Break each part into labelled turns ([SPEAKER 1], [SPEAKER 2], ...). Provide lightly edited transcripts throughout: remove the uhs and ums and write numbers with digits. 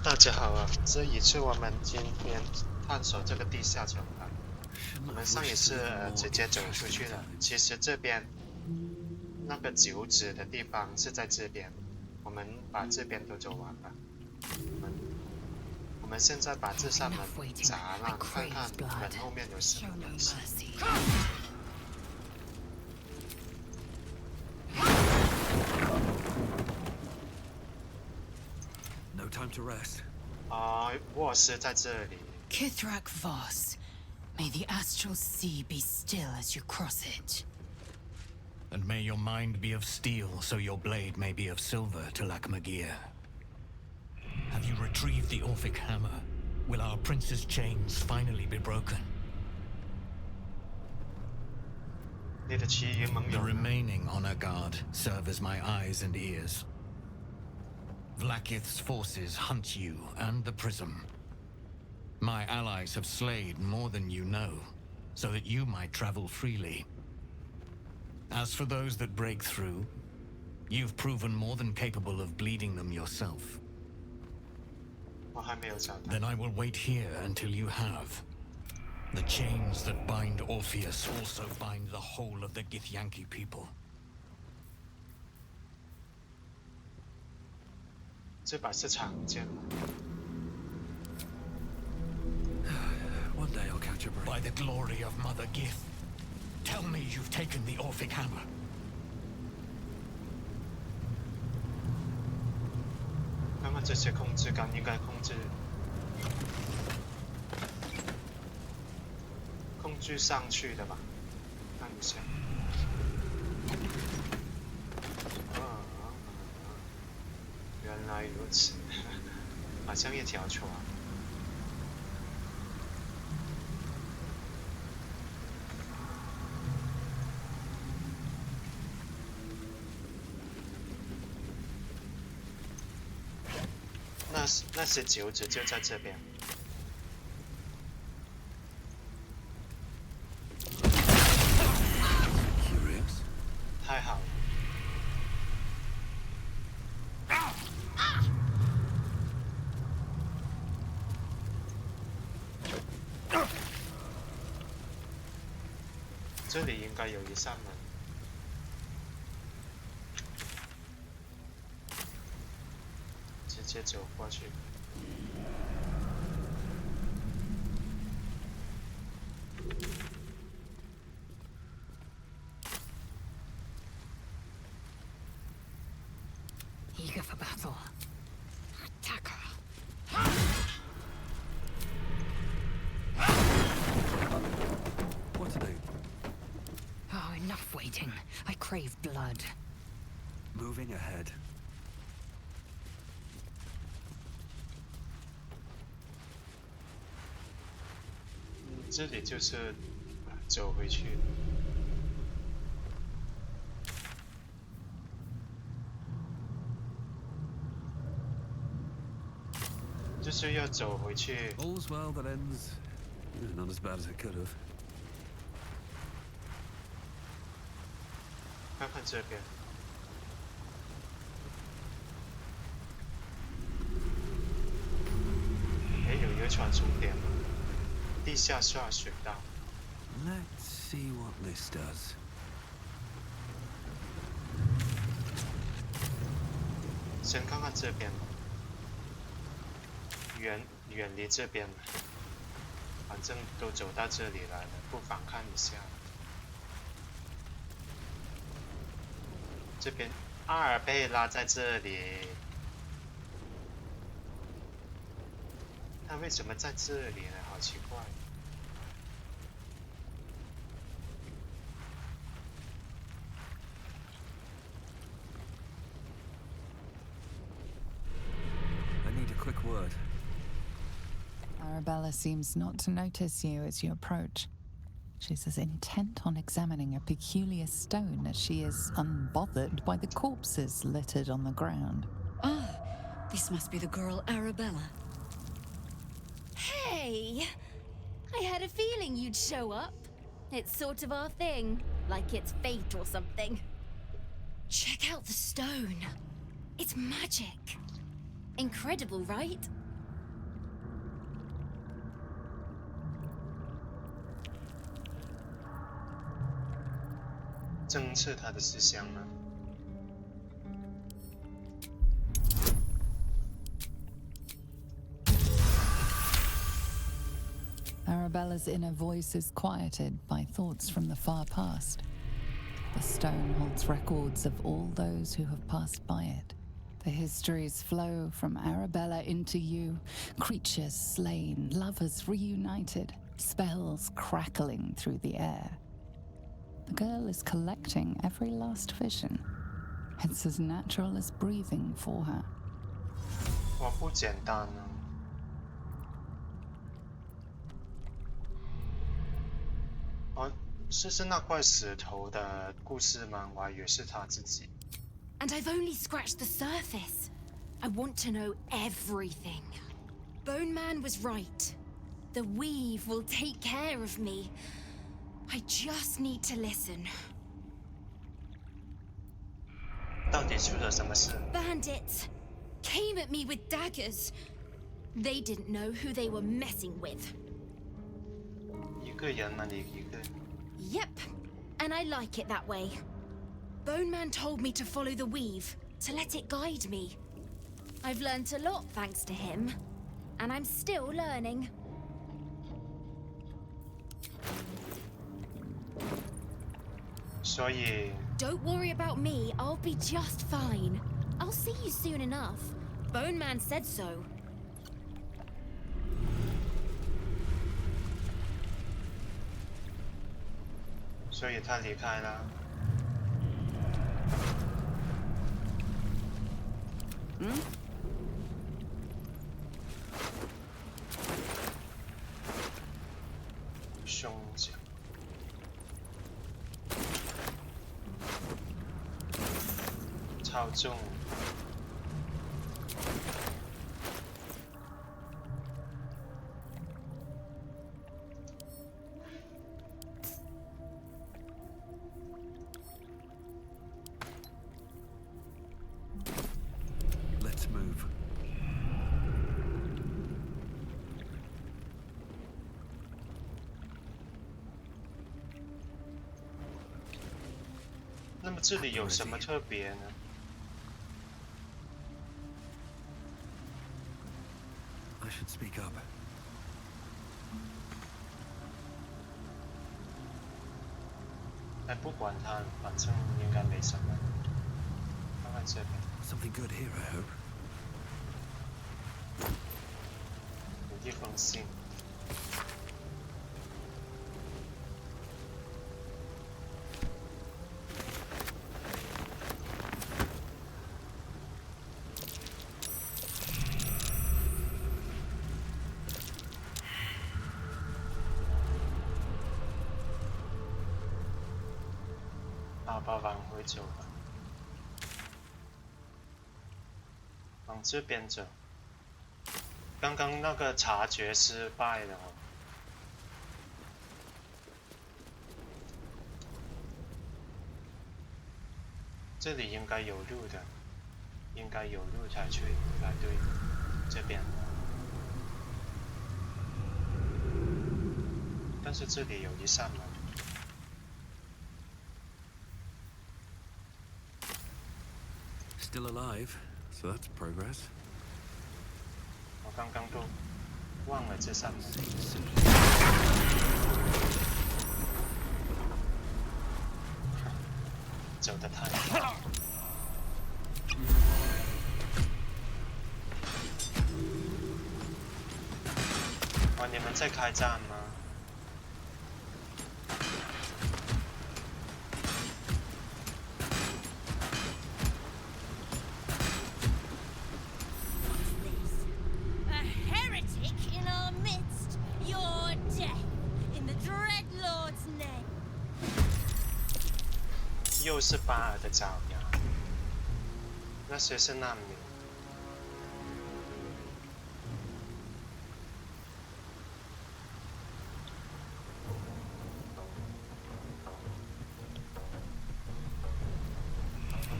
[SPEAKER 1] 大家好啊，这一次我们今天探索这个地下城啊。我们上一次直接走出去了，其实这边那个九指的地方是在这边，我们把这边都走完了。我们现在把这扇门砸烂，看看门后面有什么东西。
[SPEAKER 2] No time to rest.
[SPEAKER 1] 卧室在这里。
[SPEAKER 3] Kithrak Voss, may the astral sea be still as you cross it.
[SPEAKER 4] And may your mind be of steel, so your blade may be of silver, Talakmagir. Have you retrieved the Orphic hammer? Will our prince's chains finally be broken?
[SPEAKER 1] 你的奇异盟
[SPEAKER 4] The
[SPEAKER 1] 友。
[SPEAKER 4] remaining honor guard serve as my eyes and ears. Vlakith's forces hunt you and the prism. My allies have slayed more than you know, so that you might travel freely. As for those that break through, you've proven more than capable of bleeding them yourself.
[SPEAKER 1] 我还没有找到。
[SPEAKER 4] Then I will wait here until you have. The chains that bind Orpheus also bind the whole of the Githyanki people.
[SPEAKER 1] 这把是长剑。
[SPEAKER 2] One day I'll catch a break.
[SPEAKER 4] By the glory of Mother Gith, tell me you've taken the Orphic hammer.
[SPEAKER 1] 看看这些控制杆应该控制上去的吧？看一下。原来如此，好像一条船。那些九指就在这边。
[SPEAKER 2] Curious?
[SPEAKER 1] 太好了！这里应该有一扇门。 直接走过去。
[SPEAKER 3] Eager for battle. Attacker.
[SPEAKER 2] What are they?
[SPEAKER 3] Oh, enough waiting. I crave blood.
[SPEAKER 2] Moving ahead.
[SPEAKER 1] 这里就是走回去。就是要走回去。
[SPEAKER 2] All's well that ends. Not as bad as it could have.
[SPEAKER 1] 看看这边。哎，有一个传送点。 地下下水道。
[SPEAKER 2] Let's see what this does.
[SPEAKER 1] 先看看这边，远离这边，反正都走到这里来了，不妨看一下。这边阿尔贝拉在这里，他为什么在这里呢？好奇怪。
[SPEAKER 2] Quick word.
[SPEAKER 5] Arabella seems not to notice you as you approach. She's as intent on examining a peculiar stone as she is unbothered by the corpses littered on the ground.
[SPEAKER 6] Ah, this must be the girl Arabella. Hey! I had a feeling you'd show up. It's sort of our thing, like it's fate or something. Check out the stone. It's magic. Incredible, right?
[SPEAKER 1] 政治他的思想呢？
[SPEAKER 5] Arabella's inner voice is quieted by thoughts from the far past. The stone holds records of all those who have passed by it. The histories flow from Arabella into you, creatures slain, lovers reunited, spells crackling through the air. The girl is collecting every last vision. It's as natural as breathing for her.
[SPEAKER 1] 哇，不简单啊！哦，是那块石头的故事吗？我还以为是他自己。
[SPEAKER 6] And I've only scratched the surface. I want to know everything. Bone Man was right. The weave will take care of me. I just need to listen.
[SPEAKER 1] 到底出了什么事？
[SPEAKER 6] Bandits came at me with daggers. They didn't know who they were messing with.
[SPEAKER 1] 一个人吗？你一个？
[SPEAKER 6] Yep, and I like it that way. Bone Man told me to follow the weave, to let it guide me. I've learnt a lot thanks to him, and I'm still learning.
[SPEAKER 1] 所以
[SPEAKER 6] Don't worry about me, I'll be just fine. I'll see you soon enough. Bone Man said so.
[SPEAKER 1] 所以他离开了。胸甲，超重。
[SPEAKER 2] Let's move.
[SPEAKER 1] 那么这里有什么特别呢？
[SPEAKER 2] I should speak up.
[SPEAKER 1] 哎，不管它，反正应该没什么。看看这边，
[SPEAKER 2] Something good here, I hope.
[SPEAKER 1] 有一封信。爸爸往回走吧，往这边走。刚刚那个察觉失败了哦。这里应该有路的，应该有路才对。这边。但是这里有一扇门。
[SPEAKER 2] Still alive, so that's progress.
[SPEAKER 1] 我刚刚都忘了这扇门。走得太快。哇，你们在开战吗？ 又是巴尔的爪牙，那些是难民。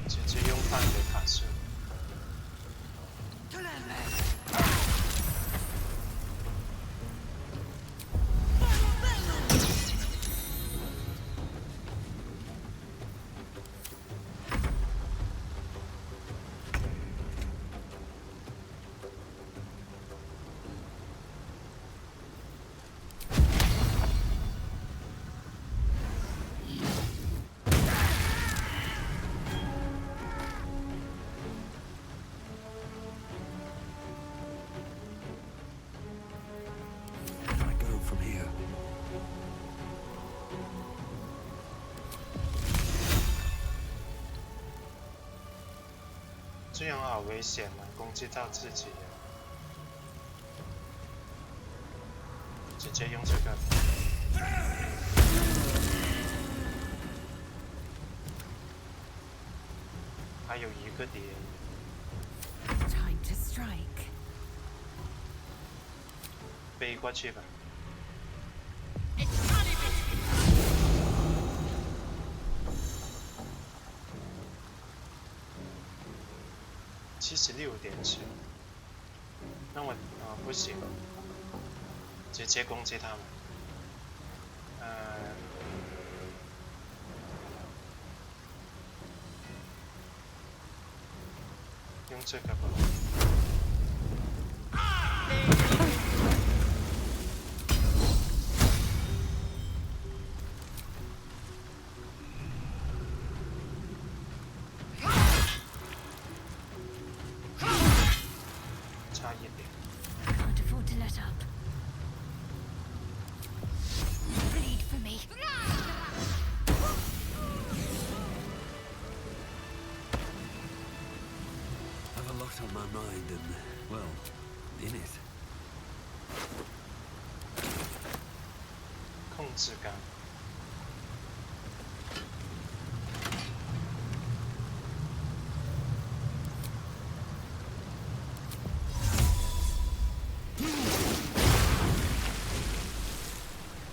[SPEAKER 1] 直接用范围卡住。这样好危险啊！攻击到自己了，直接用这个。还有一个敌人。
[SPEAKER 3] Time to strike.
[SPEAKER 1] 飞过去吧。76.9，那我不行，直接攻击他们。用这个吧。差一点。
[SPEAKER 6] Can't afford to let up. Bleed for me.
[SPEAKER 2] I have a lot on my mind and, well, in it.
[SPEAKER 1] 控制感。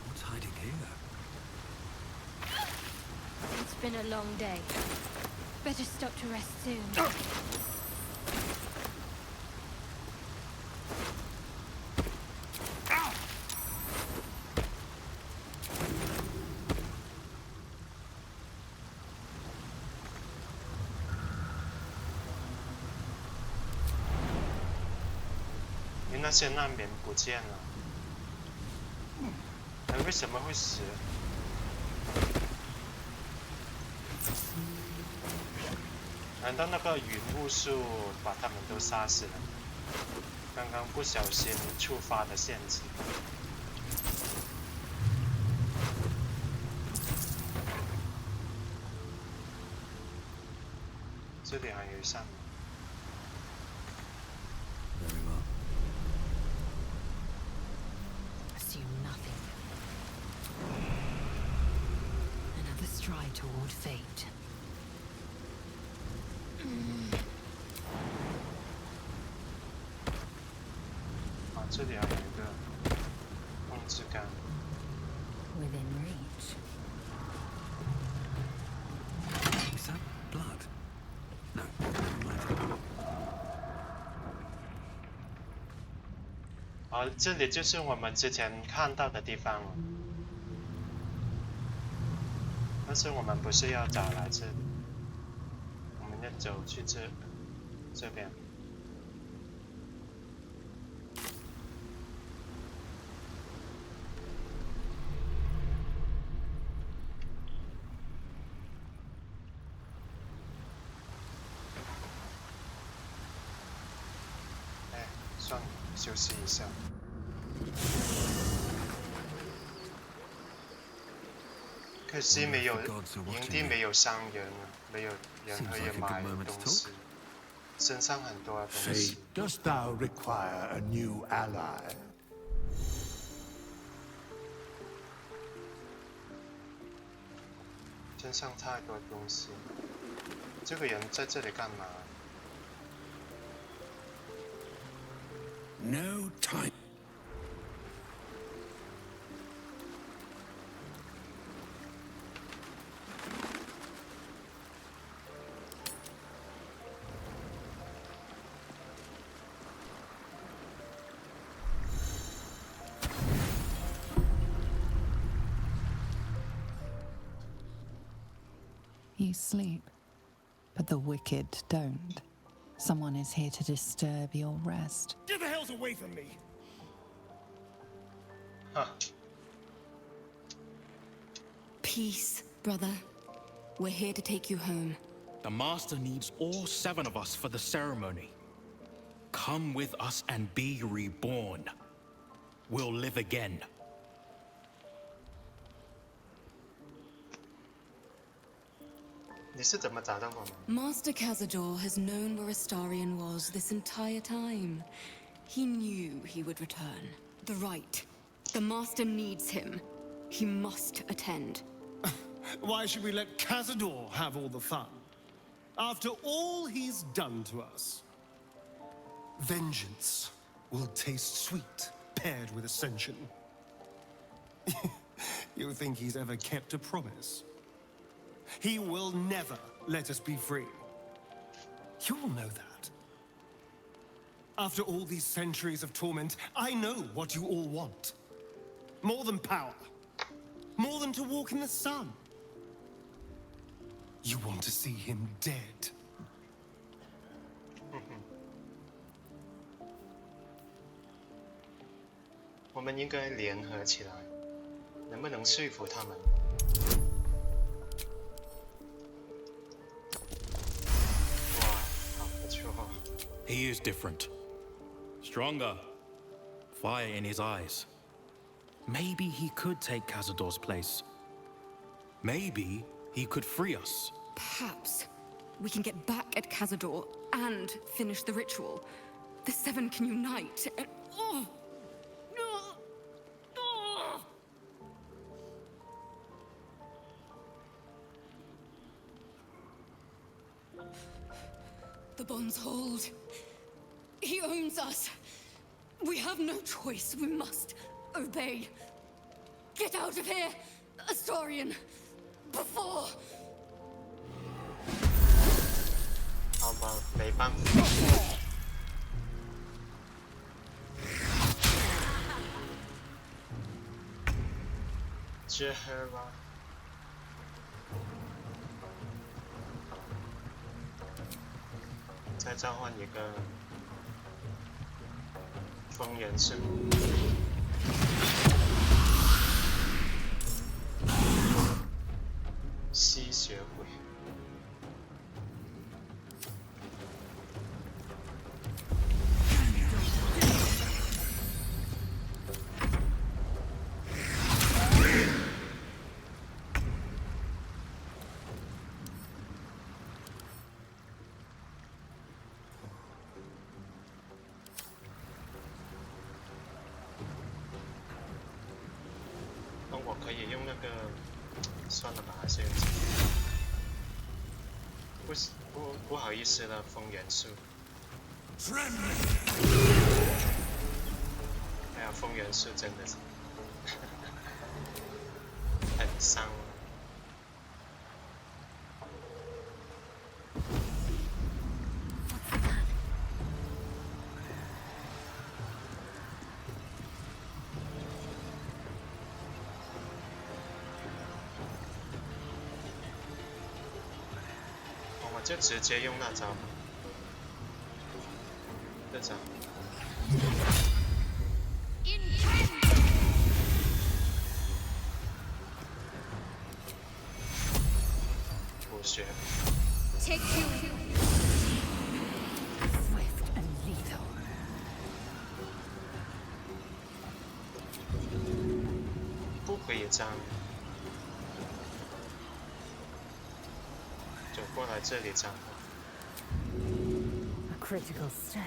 [SPEAKER 2] What's hiding here?
[SPEAKER 6] It's been a long day. Better stop to rest soon.
[SPEAKER 1] 那些难民不见了，为什么会死？难道那个云雾术把他们都杀死了？刚刚不小心触发的陷阱。这里还有一扇门。
[SPEAKER 2] Very well.
[SPEAKER 3] Assume nothing. Another stride toward fate.
[SPEAKER 1] 这里还有一个控制杆。
[SPEAKER 3] Within reach.
[SPEAKER 2] Is that blood? No, never mind.
[SPEAKER 1] 好，这里就是我们之前看到的地方了。但是我们不是要找来这里，我们要走去这边。 算了，休息一下。可惜没有营地，没有商人啊，没有人可以买东西，身上很多东西。
[SPEAKER 7] Dost thou require a new ally?
[SPEAKER 1] 身上太多东西，这个人在这里干嘛？
[SPEAKER 7] No time.
[SPEAKER 5] You sleep, but the wicked don't. Someone is here to disturb your rest.
[SPEAKER 7] Get the hells away from me!
[SPEAKER 1] 哈，
[SPEAKER 6] Peace, brother. We're here to take you home.
[SPEAKER 8] The Master needs all 7 of us for the ceremony. Come with us and be reborn. We'll live again.
[SPEAKER 1] 我你是怎么找到我们？
[SPEAKER 6] Master Cazador has known where Astarion was this entire time. He knew he would return. The right. The Master needs him. He must attend.
[SPEAKER 9] Why should we let Cazador have all the fun? After all he's done to us. Vengeance will taste sweet paired with ascension. You think he's ever kept a promise? He will never let us be free. You all know that. After all these centuries of torment, I know what you all want. More than power. More than to walk in the sun. You want to see him dead.
[SPEAKER 1] 我们应该联合起来，能不能说服他们？哇，好不错。
[SPEAKER 8] He is different. Stronger. Fire in his eyes. Maybe he could take Cazador's place. Maybe he could free us.
[SPEAKER 6] Perhaps we can get back at Cazador and finish the ritual. The Seven can unite and... The bonds hold. He owns us. We have no choice. We must obey. Get out of here, Astarion. Before.
[SPEAKER 1] 好吧，没办法。接喝吧。再召唤一个风元素。吸血鬼。 我可以用那个，算了吧，还是用这个。不好意思了，风元素。哎呀，风元素真的是很伤。就直接用那招吧，这招。吐血。
[SPEAKER 3] Swift and lethal.
[SPEAKER 1] 不回张。 走过来这里站。
[SPEAKER 3] A critical step.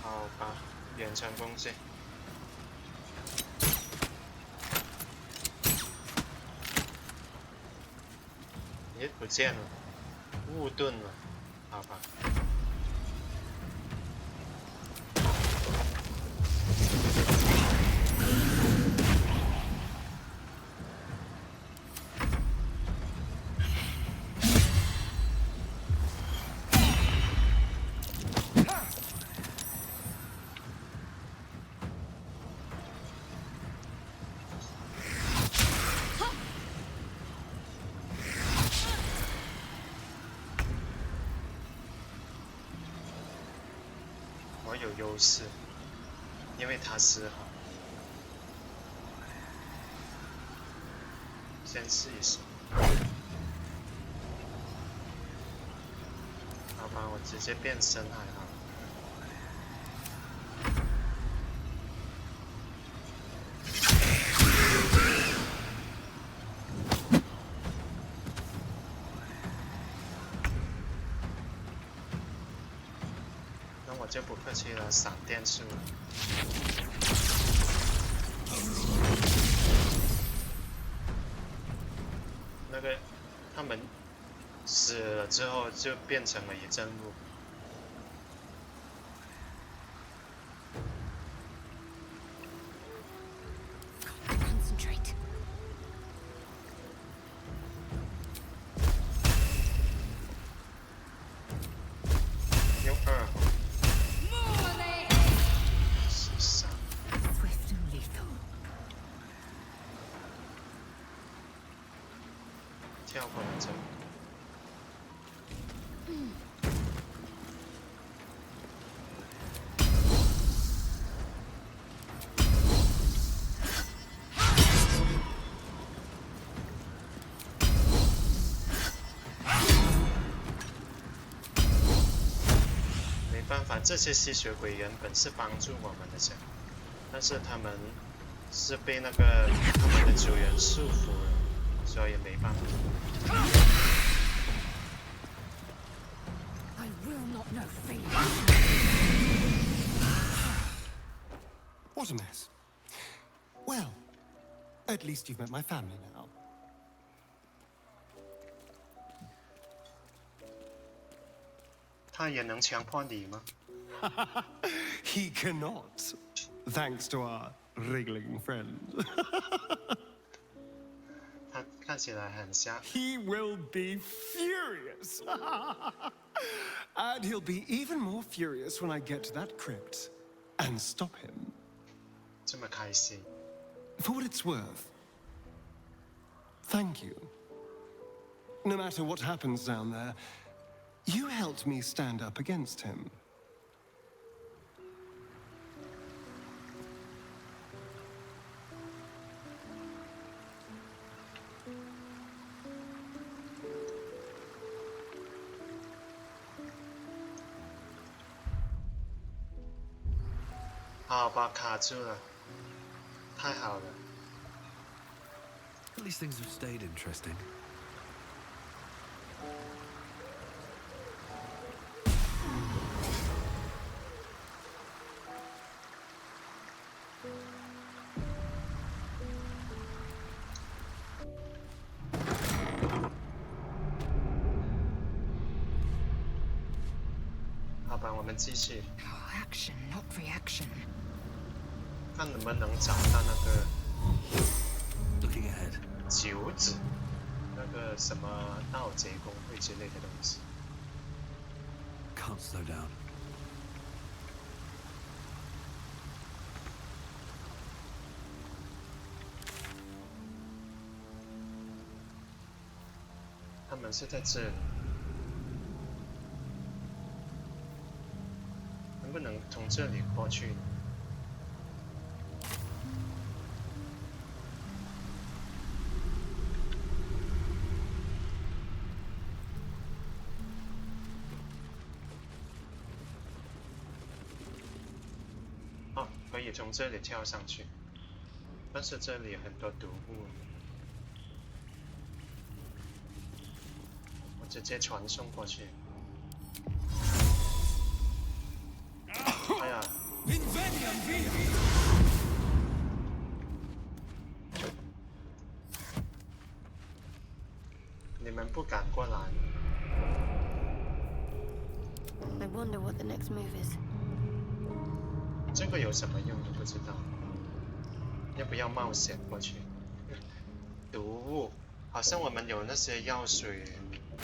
[SPEAKER 1] 好吧，远程攻击。 也不见了，误盾了，好吧。我有优势，因为他丝好。先试一试。直接变身还好。那我就不客气了，闪电术。那个他们死了之后就变成了一阵雾。
[SPEAKER 6] Concentrate.
[SPEAKER 1] 用213
[SPEAKER 3] Swift and lethal.
[SPEAKER 1] 跳过来这里。没办法，这些吸血鬼原本是帮助我们的，但是他们是被那个他们的主人束缚了，所以没办法。
[SPEAKER 3] I will not know fear.
[SPEAKER 9] What a mess. Well, at least you've met my family now.
[SPEAKER 1] 他也能强迫你吗？
[SPEAKER 9] He cannot, thanks to our wriggling friend.
[SPEAKER 1] 他看起来很像。
[SPEAKER 9] He will be furious. And he'll be even more furious when I get to that crypt and stop him.
[SPEAKER 1] 这么开心。
[SPEAKER 9] For what it's worth, thank you. No matter what happens down there, you helped me stand up against him. 好吧，卡住了，太好了。
[SPEAKER 2] At least things have stayed interesting.
[SPEAKER 1] 好吧，我们继续
[SPEAKER 3] Action, not reaction.
[SPEAKER 1] 看能不能找到那个
[SPEAKER 2] Looking ahead.
[SPEAKER 1] 九指，那个什么盗贼公会之类的东西。
[SPEAKER 2] Can't slow down.
[SPEAKER 1] 他们是在这里，能不能从这里过去呢？哦，可以从这里跳上去，但是这里很多毒物。 直接传送过去。哎呀！你们不敢过来。
[SPEAKER 10] I wonder what the next move is.
[SPEAKER 1] 这个有什么用都不知道，要不要冒险过去？毒物，好像我们有那些药水。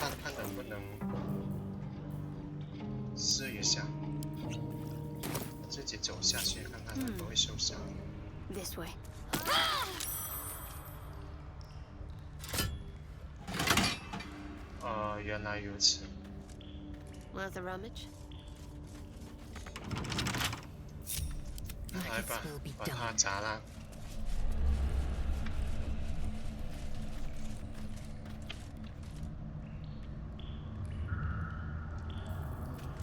[SPEAKER 1] 看看能不能试一下，自己走下去看看会不会受伤。
[SPEAKER 10] This way.
[SPEAKER 1] 原来如此。
[SPEAKER 10] Worth a rummage?
[SPEAKER 1] 来吧，把它砸烂。
[SPEAKER 10] This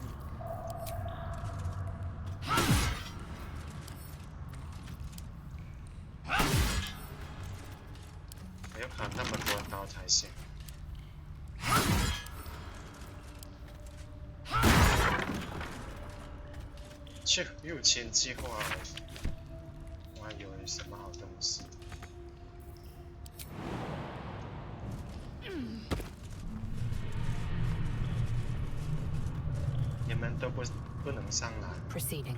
[SPEAKER 1] 高才行。去入侵计划，我还以为什么好东西。你们都不能上来。
[SPEAKER 3] Proceeding.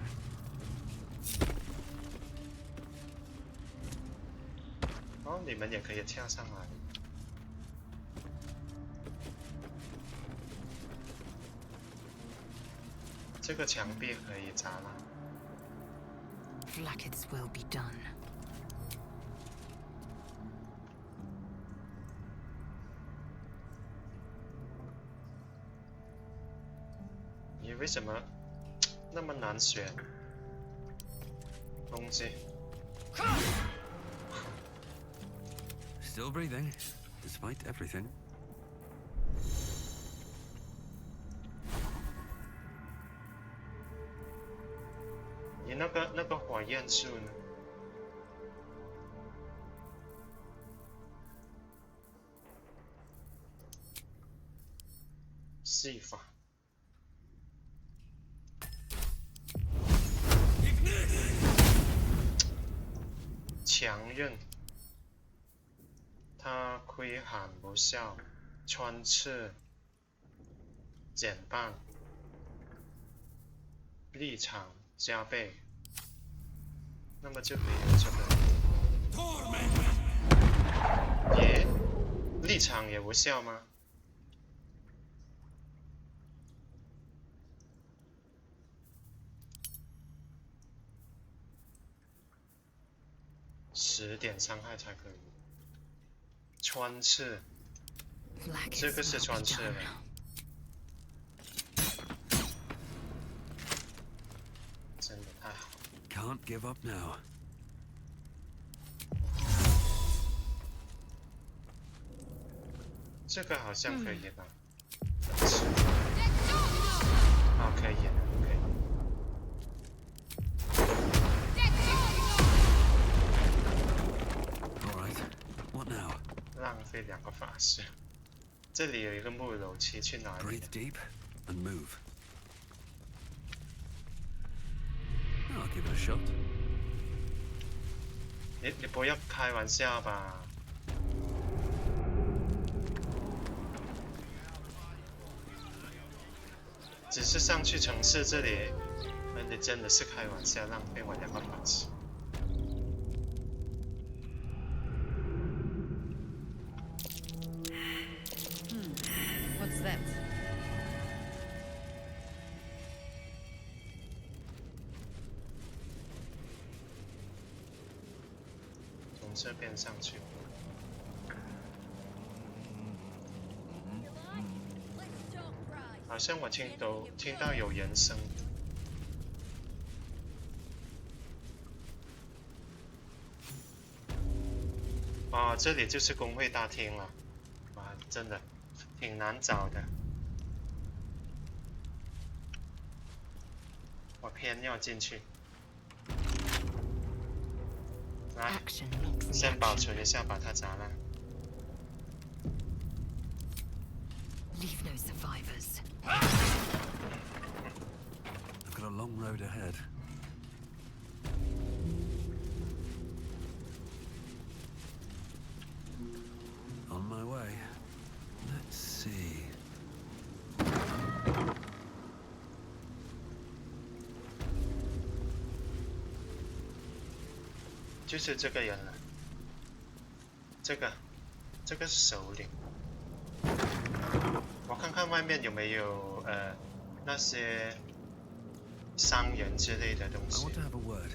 [SPEAKER 1] 哦，你们也可以跳上来。这个墙壁可以砸烂。
[SPEAKER 3] Blackets will be done.
[SPEAKER 1] 你为什么那么难选东西？
[SPEAKER 2] Still breathing, despite everything.
[SPEAKER 1] 你那个火焰树呢？戏法。强韧，它挥喊无效，穿刺，减半，立场加倍，那么就可以用这个。耶，立场也无效吗？10点伤害才可以。穿刺，这个是穿刺的。真的太好。
[SPEAKER 2] Can't give up now.
[SPEAKER 1] 这个好像可以吧？啊，可以了，可以。浪费2个法师。这里有一个木楼梯，去哪里
[SPEAKER 2] Breathe deep and move. I'll give it a shot.
[SPEAKER 1] 你不要开玩笑吧？只是上去城市这里，你真的是开玩笑，浪费我2个法师。
[SPEAKER 3] What's that?
[SPEAKER 1] 从这边上去。好像我听到有人声。哦，这里就是公会大厅了。哇，真的挺难找的。我偏要进去。来，先保存一下，把它砸烂。
[SPEAKER 3] Leave no survivors.
[SPEAKER 2] I've got a long road ahead. On my way. Let's see.
[SPEAKER 1] 就是这个人了。这个是首领。我看看外面有没有那些商人之类的东
[SPEAKER 2] I
[SPEAKER 1] 西。
[SPEAKER 2] want to have a word.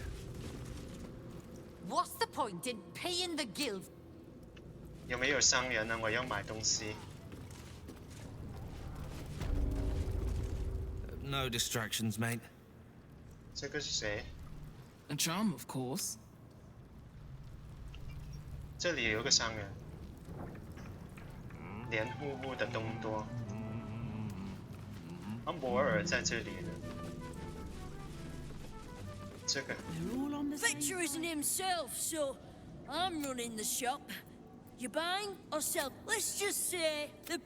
[SPEAKER 3] What's the point in paying the guild?
[SPEAKER 1] 有没有商人呢？我要买东西。
[SPEAKER 8] No distractions, mate.
[SPEAKER 1] 这个是谁？
[SPEAKER 11] A charm, of course.
[SPEAKER 1] 这里有个商人，黏糊糊的东多。啊，摩尔在这里呢。这个。
[SPEAKER 12] Victor isn't himself, so I'm running the shop. You buying or sell? Let's just say the...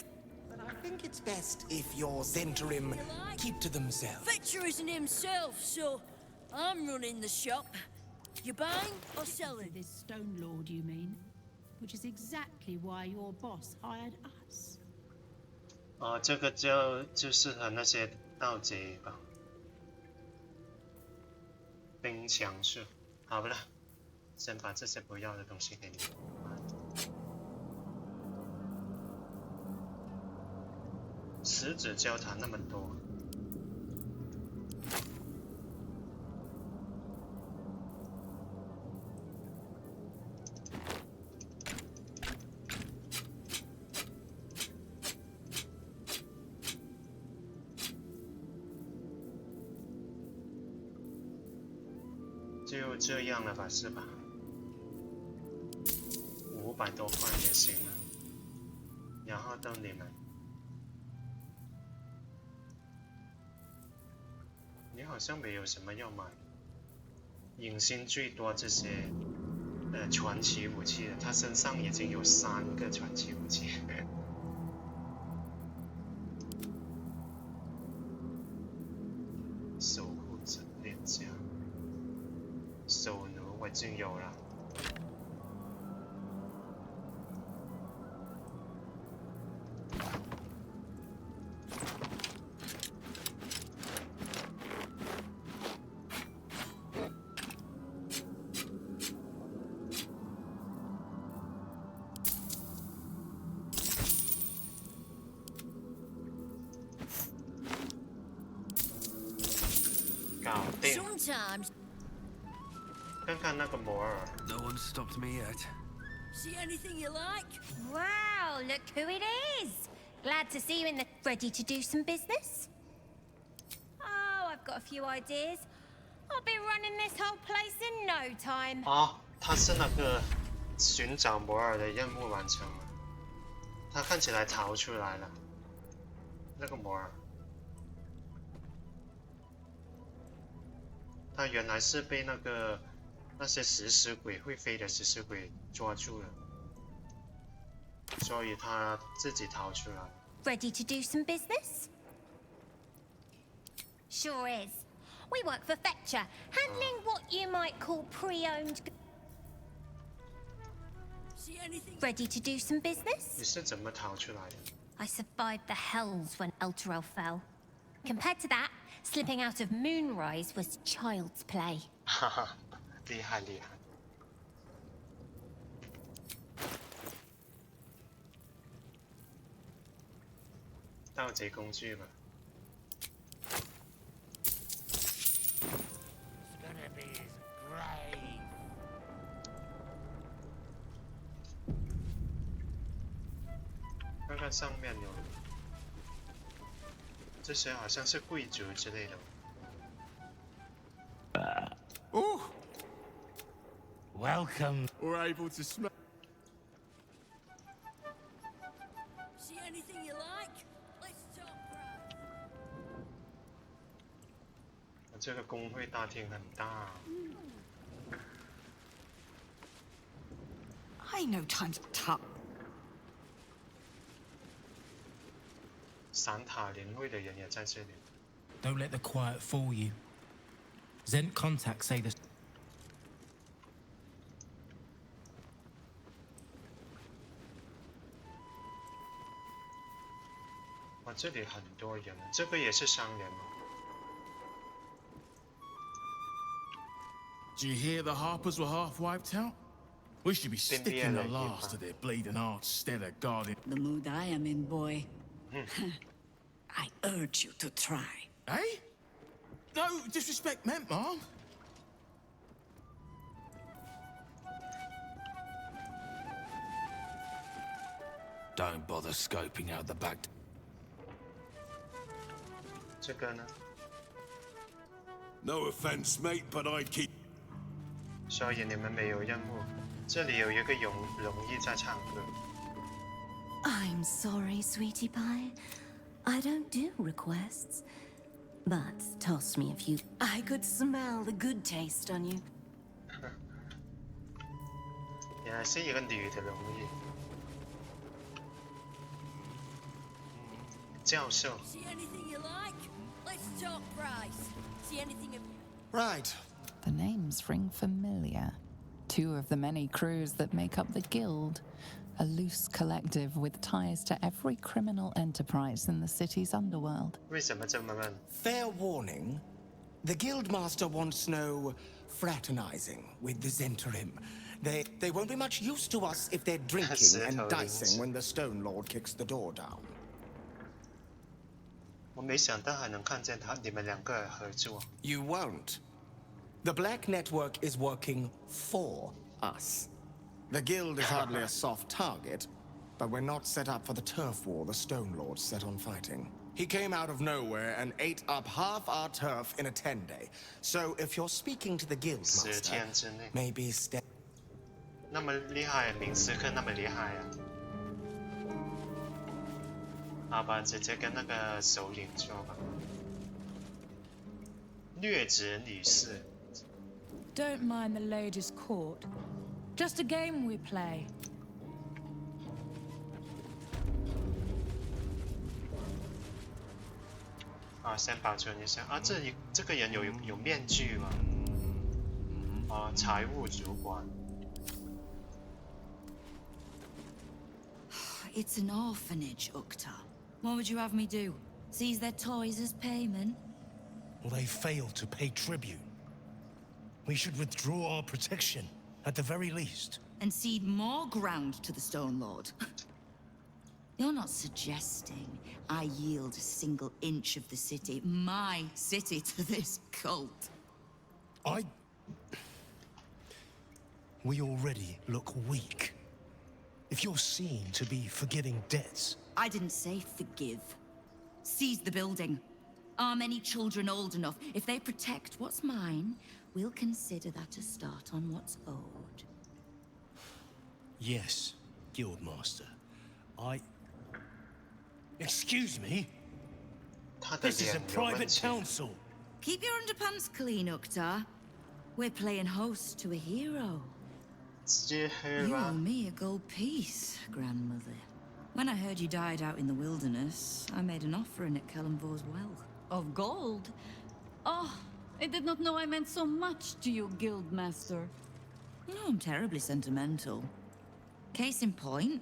[SPEAKER 13] But I think it's best if your Zentrim keep to themselves.
[SPEAKER 12] Fetcher isn't himself, so I'm running the shop. You buying or selling?
[SPEAKER 14] This Stone Lord, you mean? Which is exactly why your boss hired us.
[SPEAKER 1] 哦，这个就适合那些盗贼吧。冰墙术，好了，先把这些不要的东西给你。十指交谈那么多。就这样了吧，是吧？500多块也行了。然后到你们，你好像没有什么要买。隐形最多这些传奇武器了，他身上已经有3个传奇武器。守护者链家。手奴我已经有了，搞定。看看那个摩尔。
[SPEAKER 2] No one stopped me yet.
[SPEAKER 12] See anything you like?
[SPEAKER 6] Wow, look who it is! Glad to see you in the... Ready to do some business? Oh, I've got a few ideas. I'll be running this whole place in no time.
[SPEAKER 1] 哦，他是那个寻找摩尔的任务完成了，他看起来逃出来了。那个摩尔，他原来是被那些食尸鬼会飞的食尸鬼抓住了，所以他自己逃出来。
[SPEAKER 6] Ready to do some business? Sure is. We work for Fetcher, handling what you might call pre-owned.
[SPEAKER 12] See anything?
[SPEAKER 6] Ready to do some business?
[SPEAKER 1] 你是怎么逃出来的？
[SPEAKER 6] I survived the hells when Elturel fell. Compared to that, slipping out of Moonrise was child's play.
[SPEAKER 1] 哈哈，厉害厉害。盗贼工具吧。看看上面有，这些好像是贵族之类的。
[SPEAKER 7] Oh,
[SPEAKER 15] welcome.
[SPEAKER 7] We're able to smell.
[SPEAKER 12] See anything you like? Let's talk price.
[SPEAKER 1] 这个工会大厅很大。
[SPEAKER 3] I ain't no time to talk.
[SPEAKER 1] 闪塔联会的人也在这里。
[SPEAKER 15] Don't let the quiet fool you. Zent contacts say the...
[SPEAKER 1] 哇，这里很多人，这个也是商人吗？
[SPEAKER 16] Did you hear the Harpers were half wiped out? We should be sticking the last of their bleeding hearts instead of guarding.
[SPEAKER 3] The mood I am in, boy. I urge you to try.
[SPEAKER 16] Eh? No disrespect meant, Mom.
[SPEAKER 15] Don't bother scoping out the back.
[SPEAKER 1] 这个呢？
[SPEAKER 7] No offense, mate, but I'd keep.
[SPEAKER 1] 所以你们没有任务。这里有一个容易在唱歌。
[SPEAKER 17] I'm sorry, sweetie pie. I don't do requests. But toss me a few. I could smell the good taste on you.
[SPEAKER 1] 原来是一个女的容易。教授。
[SPEAKER 12] See anything you like? Let's talk price. See anything of...
[SPEAKER 9] Right.
[SPEAKER 5] The names ring familiar. Two of the many crews that make up the Guild, a loose collective with ties to every criminal enterprise in the city's underworld.
[SPEAKER 1] 为什么这么闷？
[SPEAKER 13] Fair warning, the Guildmaster wants no fraternizing with the Zentarim. They won't be much use to us if they're drinking and dicing when the Stone Lord kicks the door down.
[SPEAKER 1] 我没想到还能看见你们两个合作。
[SPEAKER 13] You won't. The Black Network is working for us. The Guild is hardly a soft target, but we're not set up for the turf war the Stone Lord set on fighting. He came out of nowhere and ate up half our turf in a 10-day. So if you're speaking to the Guildmaster,
[SPEAKER 1] 10天之内
[SPEAKER 13] maybe step.
[SPEAKER 1] 那么厉害，明斯克那么厉害啊！好吧，直接跟那个首领说吧。掠职女士。
[SPEAKER 3] Don't mind the ladies' court. Just a game we play.
[SPEAKER 1] 啊，先保存一下啊，这个人有面具吗？啊，财务主管。
[SPEAKER 18] It's an orphanage, Ukta. What would you have me do? Seize their toys as payment?
[SPEAKER 15] Well, they failed to pay tribute. We should withdraw our protection, at the very least.
[SPEAKER 18] And cede more ground to the Stone Lord? You're not suggesting I yield a single inch of the city, my city, to this cult?
[SPEAKER 15] We already look weak. If you're seen to be forgiving debts...
[SPEAKER 18] I didn't say forgive. Seize the building. Are many children old enough? If they protect what's mine, we'll consider that a start on what's owed.
[SPEAKER 15] Yes, Guildmaster. Excuse me? This is a private council.
[SPEAKER 18] Keep your underpants clean, Ukta. We're playing host to a hero. You owe me a gold piece, grandmother. When I heard you died out in the wilderness, I made an offering at Kellenvor's well.
[SPEAKER 3] Of gold? Oh, I did not know I meant so much to you, Guildmaster.
[SPEAKER 18] No, I'm terribly sentimental. Case in point,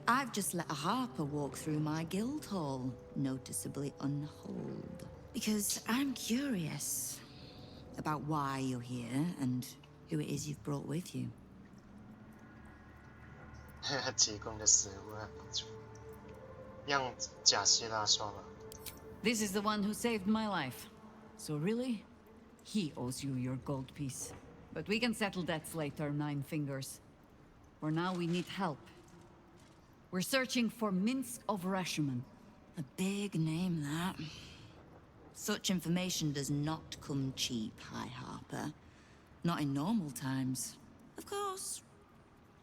[SPEAKER 18] I've just let a harper walk through my guild hall, noticeably unholed. Because I'm curious about why you're here and who it is you've brought with you.
[SPEAKER 1] 提供的食物很不错，让贾希拉说吧。
[SPEAKER 3] This is the one who saved my life. So really, he owes you your gold piece. But we can settle debts later, Nine Fingers. For now, we need help. We're searching for Minsk of Rashomon.
[SPEAKER 18] A big name, that. Such information does not come cheap, High Harper. Not in normal times. Of course.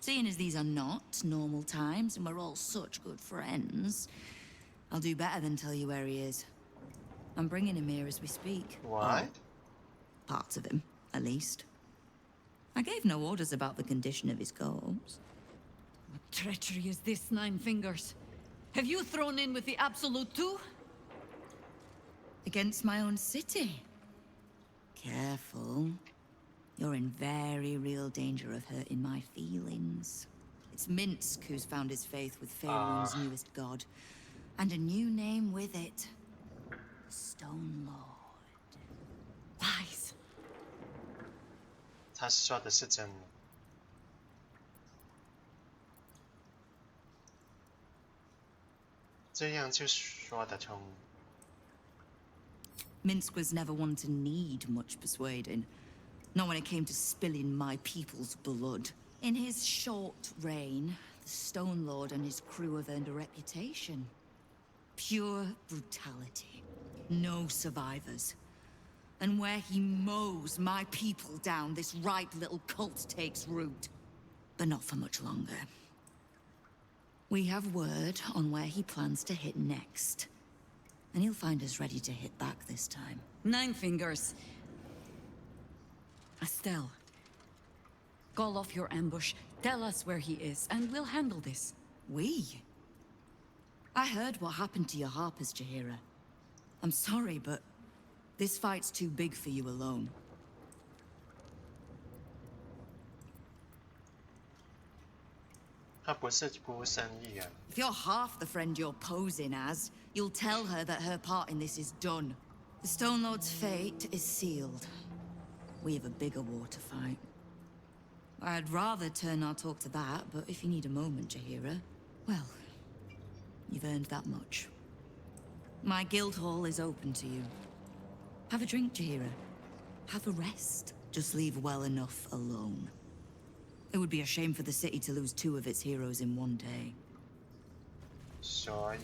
[SPEAKER 18] Seeing as these are not normal times and we're all such good friends, I'll do better than tell you where he is. I'm bringing him here as we speak.
[SPEAKER 1] Why?
[SPEAKER 18] Parts of him, at least. I gave no orders about the condition of his corpse.
[SPEAKER 3] What treachery is this, Nine Fingers? Have you thrown in with the Absolute too?
[SPEAKER 18] Against my own city? Careful. You're in very real danger of hurting my feelings. It's Minsk who's found his faith with Faerun's newest god. And a new name with it. Stone Lord.
[SPEAKER 3] Lies.
[SPEAKER 1] 他说的是真的。这样就说得通。
[SPEAKER 18] Minsk was never one to need much persuading. Not when it came to spilling my people's blood. In his short reign, the Stone Lord and his crew have earned a reputation. Pure brutality. No survivors. And where he mows my people down, this ripe little cult takes root. But not for much longer. We have word on where he plans to hit next. And he'll find us ready to hit back this time.
[SPEAKER 3] Nine Fingers. Estelle. Call off your ambush, tell us where he is, and we'll handle this.
[SPEAKER 18] We? I heard what happened to your harpers, Jaheira. I'm sorry, but this fight's too big for you alone.
[SPEAKER 1] 他不是孤身一人。
[SPEAKER 18] If you're half the friend you're posing as, you'll tell her that her part in this is done. The Stone Lord's fate is sealed. We have a bigger war to fight. I'd rather turn our talk to that, but if you need a moment, Jaheira, well, you've earned that much. My guild hall is open to you. Have a drink, Jaheira. Have a rest. Just leave well enough alone. It would be a shame for the city to lose 2 of its heroes in one day.
[SPEAKER 1] 所以，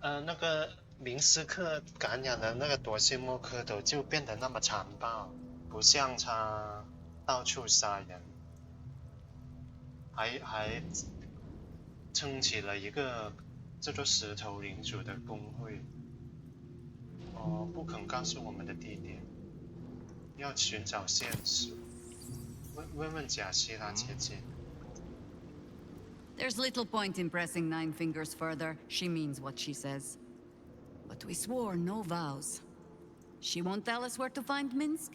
[SPEAKER 1] 那个明斯克感染的那个多西莫蝌蚪就变得那么残暴，不像他到处杀人，还撑起了一个叫做石头领主的公会。不肯告诉我们的地点，要寻找线索。问贾希拉姐姐。
[SPEAKER 3] There's little point in pressing Nine Fingers further. She means what she says. But we swore no vows. She won't tell us where to find Minsk.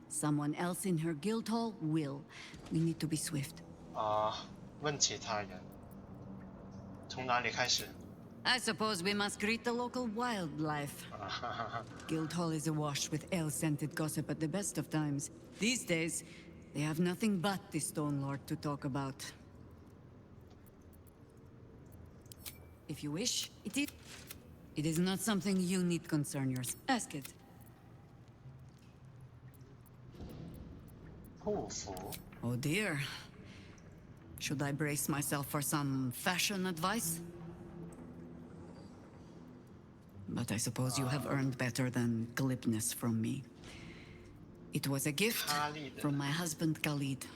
[SPEAKER 3] Someone else in her guild hall will. We need to be swift.
[SPEAKER 1] 问其他人，从哪里开始？
[SPEAKER 3] I suppose we must greet the local wildlife. Guild hall is awash with ale-scented gossip at the best of times. These days, they have nothing but the Stone Lord to talk about. If you wish, it is not something you need concern yourself. Ask it.
[SPEAKER 1] 护符。
[SPEAKER 3] Oh dear. Should I brace myself for some fashion advice? But I suppose you have earned better than glibness from me. It was a gift from my husband Khalid.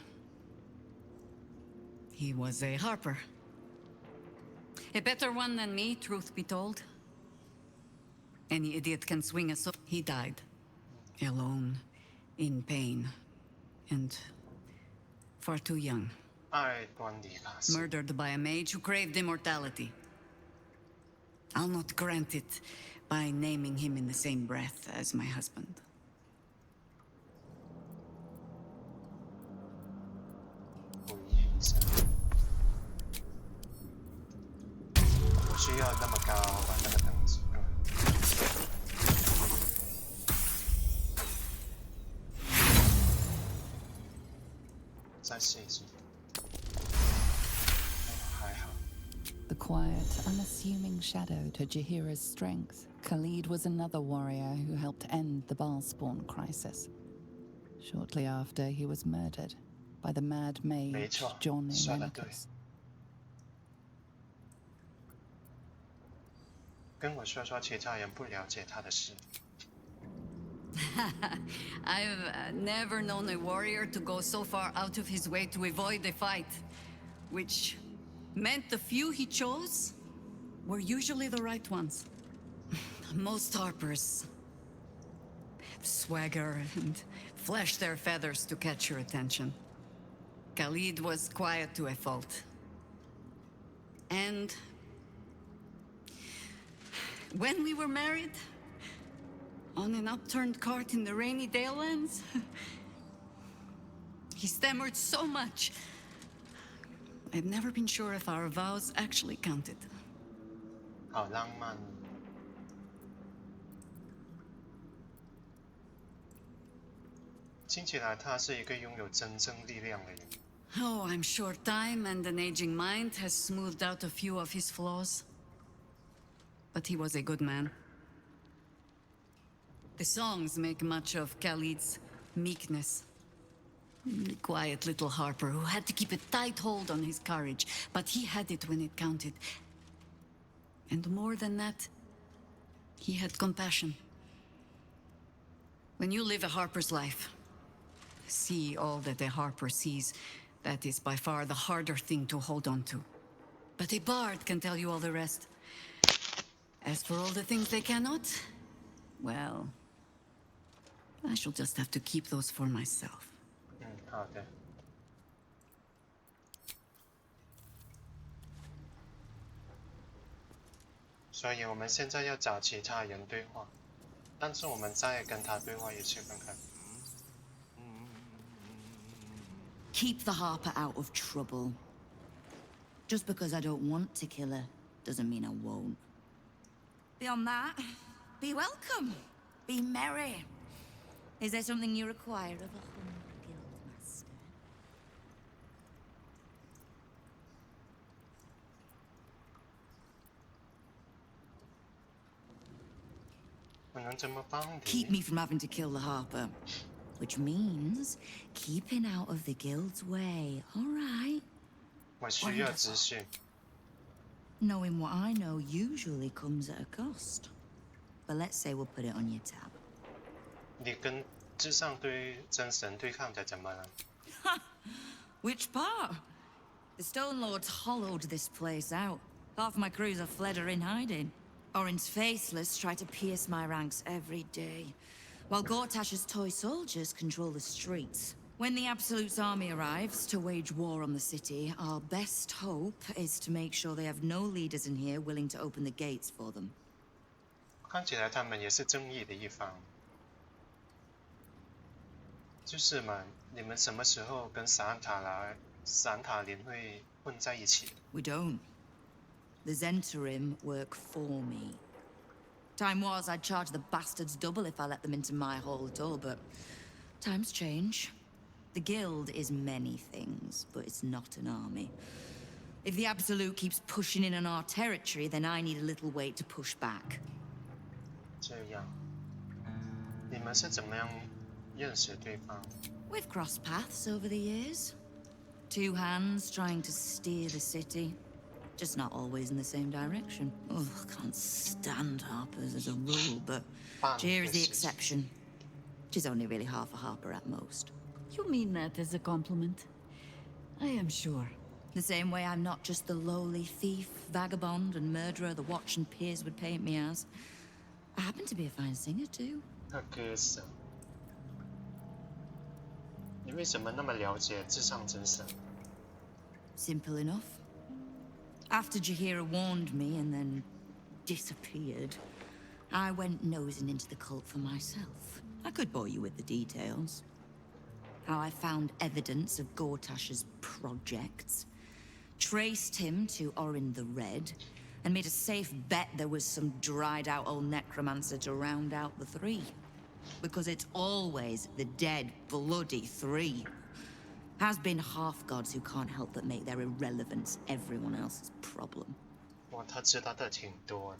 [SPEAKER 3] He was a harper. A better one than me, truth be told. Any idiot can swing a sword. He died. Alone. In pain. And far too young. Murdered by a mage who craved immortality. I'll not grant it by naming him in the same breath as my husband.
[SPEAKER 1] 不需要那么高吧，那个等级。再试一试。还好。
[SPEAKER 5] The quiet, unassuming shadow to Jaheira's strength, Khalid was another warrior who helped end the Balspawn crisis. Shortly after, he was murdered by the mad mage John Irenicus.
[SPEAKER 1] 跟我说说其他人不了解他的事。
[SPEAKER 3] I've never known a warrior to go so far out of his way to avoid a fight, which meant the few he chose were usually the right ones. Most harpers swagger and flash their feathers to catch your attention. Khalid was quiet to a fault. And when we were married, on an upturned cart in the rainy Dalelands, he stammered so much. I've never been sure if our vows actually counted.
[SPEAKER 1] 好浪漫。听起来他是一个拥有真正力量的人。
[SPEAKER 3] Oh, I'm sure time and an aging mind has smoothed out a few of his flaws. But he was a good man. The songs make much of Khalid's meekness. Quiet little harper who had to keep a tight hold on his courage, but he had it when it counted. And more than that, he had compassion. When you live a harper's life, see all that a harper sees, that is by far the harder thing to hold on to. But a bard can tell you all the rest. As for all the things they cannot, well, I shall just have to keep those for myself.
[SPEAKER 1] 好的。所以我们现在要找其他人对话，但是我们再跟他对话一次看看。
[SPEAKER 18] Keep the Harper out of trouble. Just because I don't want to kill her doesn't mean I won't. Beyond that, be welcome. Be merry. Is there something you require of a humble guild master?
[SPEAKER 1] 我能怎么帮你？
[SPEAKER 18] Keep me from having to kill the Harper. Which means keeping out of the guild's way, all right?
[SPEAKER 1] 我需要资讯。
[SPEAKER 18] Knowing what I know usually comes at a cost. But let's say we'll put it on your tab.
[SPEAKER 1] 你跟至上对真神对抗的怎么了？
[SPEAKER 18] Which part? The Stone Lords hollowed this place out. Half my crews have fled or in hiding. Orin's faithless try to pierce my ranks every day, while Gortash's toy soldiers control the streets. When the Absolute's army arrives to wage war on the city, our best hope is to make sure they have no leaders in here willing to open the gates for them.
[SPEAKER 1] 看起来他们也是正义的一方。就是嘛，你们什么时候跟散塔林会混在一起？
[SPEAKER 18] We don't. The Zentarim work for me. Time was I'd charge the bastards double if I let them into my hall at all, but times change. The Guild is many things, but it's not an army. If the Absolute keeps pushing in on our territory, then I need a little weight to push back.
[SPEAKER 1] 这样，你们是怎么样认识对方？
[SPEAKER 18] We've crossed paths over the years. Two hands trying to steer the city. Just not always in the same direction. Oh, can't stand Harpers as a rule, but Jir is the exception. She's only really half a Harper at most.
[SPEAKER 3] You mean that as a compliment? I am sure.
[SPEAKER 18] The same way I'm not just the lowly thief, vagabond, and murderer the Watch and peers would paint me as. I happen to be a fine singer, too.
[SPEAKER 1] 那歌手，你为什么那么了解至上真神？
[SPEAKER 18] Simple enough. After Jahira warned me and then disappeared, I went nosing into the cult for myself. I could bore you with the details. How I found evidence of Gortash's projects, traced him to Orin the Red, and made a safe bet there was some dried-out old necromancer to round out the three. Because it's always the dead, bloody three. Has been half-gods who can't help but make their irrelevance everyone else's problem.
[SPEAKER 1] 哇，他知道的挺多的，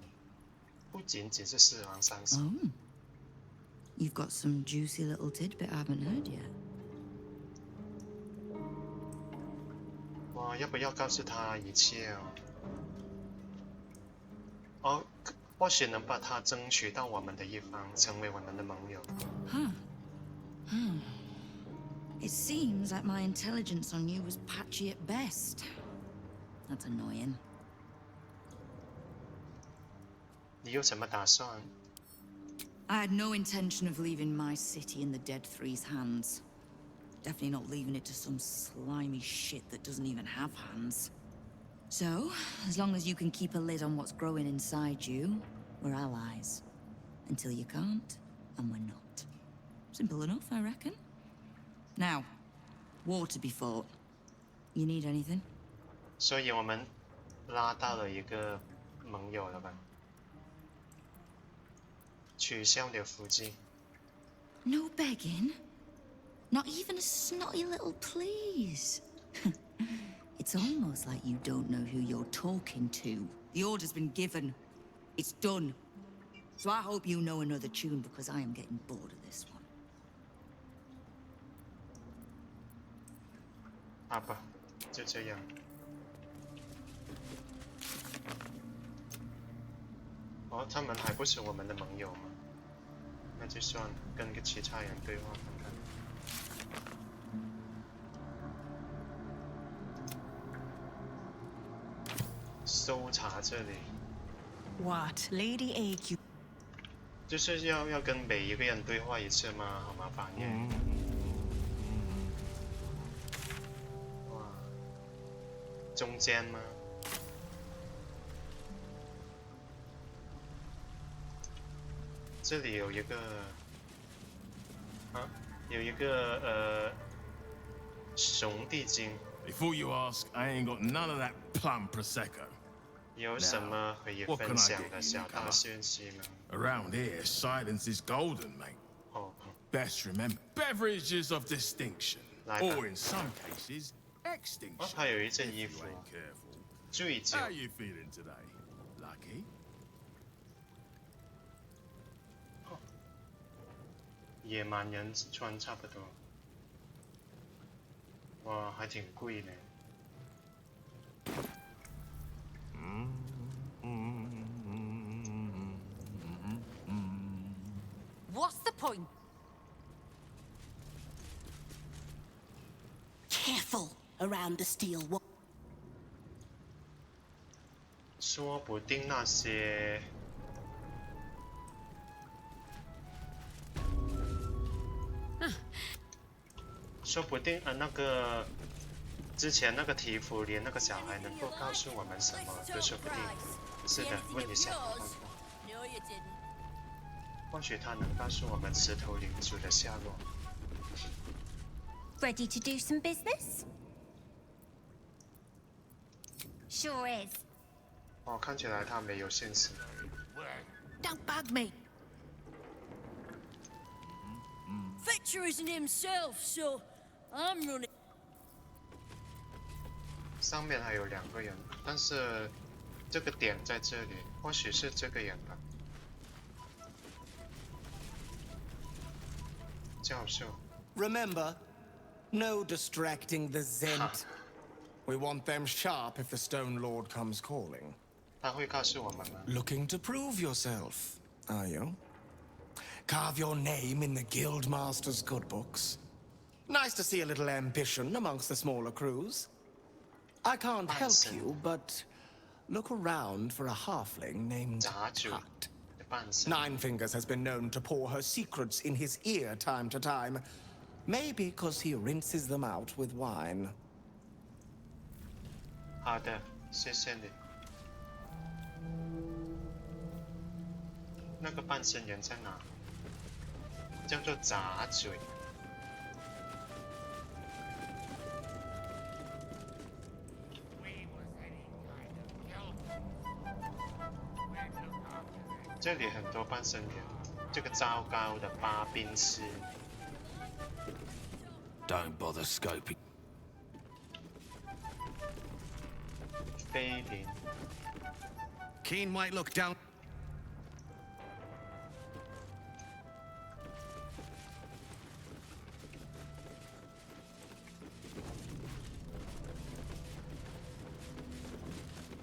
[SPEAKER 1] 不仅仅是四王三神。
[SPEAKER 18] Oh. You've got some juicy little tidbit I haven't heard yet.
[SPEAKER 1] 哇，要不要告诉他一切哦？哦，或许能把他争取到我们的一方，成为我们的盟友。
[SPEAKER 18] Huh. It seems like my intelligence on you was patchy at best. That's annoying.
[SPEAKER 1] 你有什么打算？
[SPEAKER 18] I had no intention of leaving my city in the Dead Three's hands. Definitely not leaving it to some slimy shit that doesn't even have hands. So, as long as you can keep a lid on what's growing inside you, we're allies. Until you can't, and we're not. Simple enough, I reckon. Now, war to be fought. You need anything?
[SPEAKER 1] 所以我们拉到了一个盟友了吧？取消了伏击。
[SPEAKER 18] No begging? Not even a snotty little please? It's almost like you don't know who you're talking to. The order's been given. It's done. So I hope you know another tune because I am getting bored of this one.
[SPEAKER 1] 好吧，就这样。哦，他们还不是我们的盟友吗？那就算跟个其他人对话看看。搜查这里。
[SPEAKER 19] What, Lady AQ?
[SPEAKER 1] 就是要跟每一个人对话一次吗？好麻烦耶。哇，中间吗？这里有一个啊，有一个熊地精。
[SPEAKER 16] Before you ask, I ain't got none of that plum prosecco.
[SPEAKER 1] 有什么可以分享的小道讯息吗？
[SPEAKER 16] Around here, silence is golden, mate. Best remember, beverages of distinction, or in some cases, extinction.
[SPEAKER 1] 哦，他有一件衣服。醉酒。
[SPEAKER 16] How you feeling today? Lucky?
[SPEAKER 1] 野蛮人穿差不多。哇，还挺贵的。
[SPEAKER 12] What's the point?
[SPEAKER 17] Careful around the steel wall.
[SPEAKER 1] 说不定那些说不定那个之前那个提夫连那个小孩能够告诉我们什么都说不定。是的，问一下看看。或许他能告诉我们石头领主的下落。
[SPEAKER 19] Ready to do some business? Sure is.
[SPEAKER 1] 哦，看起来他没有现实。
[SPEAKER 12] Don't bug me. Fetcher isn't himself, so I'm running.
[SPEAKER 1] 上面还有2个人，但是这个点在这里，或许是这个人吧。教授。
[SPEAKER 13] Remember, no distracting the Zent. We want them sharp if the Stone Lord comes calling.
[SPEAKER 1] 他会告诉我们吗？
[SPEAKER 13] Looking to prove yourself, are you? Carve your name in the Guildmaster's good books. Nice to see a little ambition amongst the smaller crews. I can't help you, but look around for a halfling named Hut. Nine Fingers has been known to pour her secrets in his ear time to time. Maybe because he rinses them out with wine.
[SPEAKER 1] 好的，谢谢你。那个半身人在哪？叫做杂嘴。这里很多半身人，这个糟糕的八兵师。
[SPEAKER 2] Don't bother scoping.
[SPEAKER 1] 菲林。
[SPEAKER 2] Keen might look down.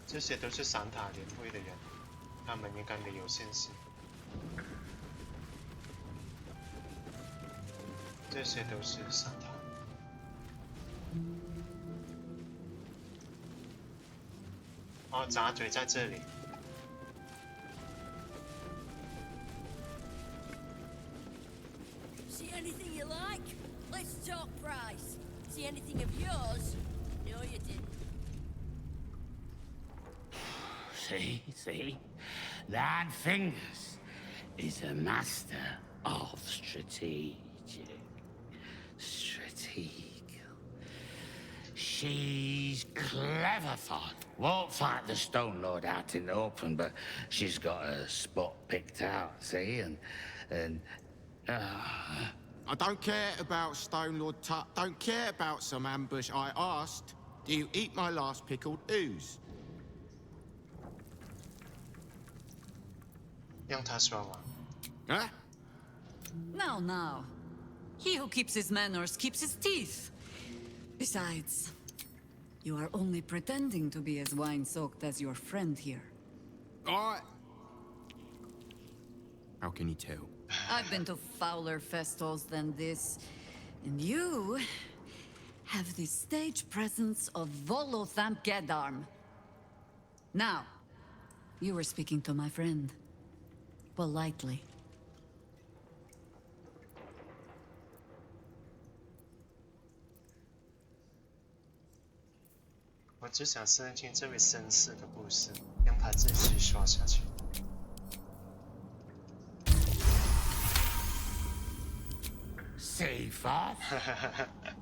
[SPEAKER 1] 这些都是闪塔联会的人，他们应该没有现实。这些都是闪塔。哦，杂嘴在这里。
[SPEAKER 12] See anything you like? Let's talk price. See anything of yours? No, you didn't.
[SPEAKER 20] See? Nine Fingers is a master of strategic. She's clever fun. Won't fight the Stone Lord out in the open, but she's got a spot picked out, see? And
[SPEAKER 7] I don't care about Stone Lord Tut. Don't care about some ambush. I asked, do you eat my last pickled ooze?
[SPEAKER 1] 让他说完。
[SPEAKER 7] Huh?
[SPEAKER 3] Now. He who keeps his manners keeps his teeth. Besides, you are only pretending to be as wine-soaked as your friend here.
[SPEAKER 7] How can you tell?
[SPEAKER 3] I've been to fouler festivals than this, and you have the stage presence of Volothamp Gedarm. Now, you were speaking to my friend. Politely.
[SPEAKER 1] 我只想听听这位绅士的故事，让他继续说下去。
[SPEAKER 20] See, Father?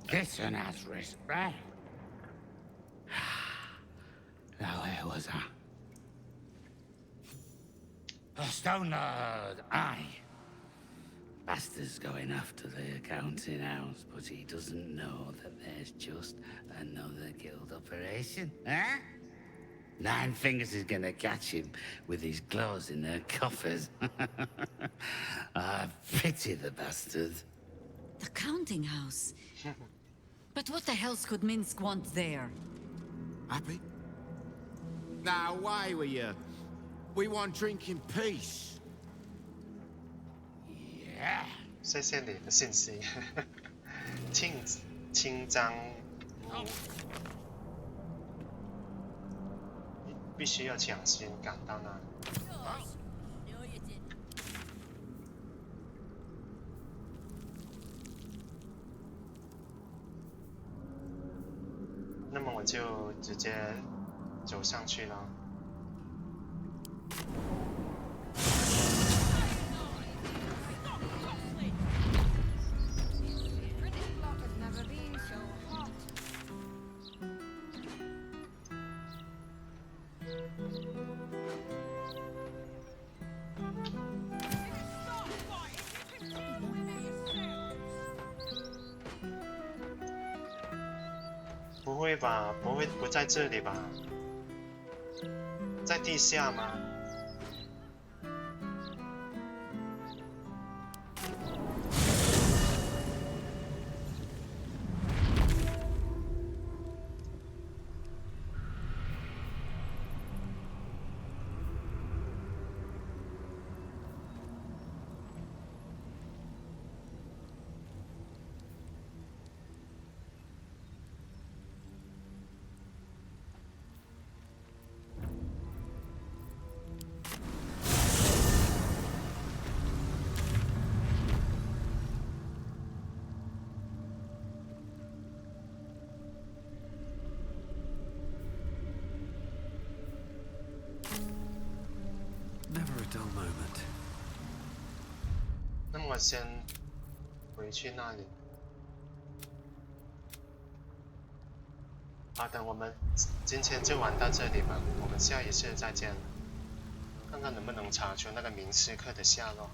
[SPEAKER 20] This one has respect. Now, where was I? The Stone Lord, aye. Bastard's going after the accounting house, but he doesn't know that there's just another guild operation, huh? Nine Fingers is gonna catch him with his claws in their coffers. I pity the bastard.
[SPEAKER 3] The counting house? But what the hell's could Minsk want there?
[SPEAKER 7] Happy? Now, away with you. We want drink in peace.
[SPEAKER 20] Yeah.
[SPEAKER 1] 谢谢你的信息。清章必须要抢先赶到那里。那么我就直接走上去了。不会吧？不在这里吧？在地下吗？那么我先回去那里。好的，我们今天就玩到这里吧，我们下一次再见了。看看能不能查出那个明斯克的下落。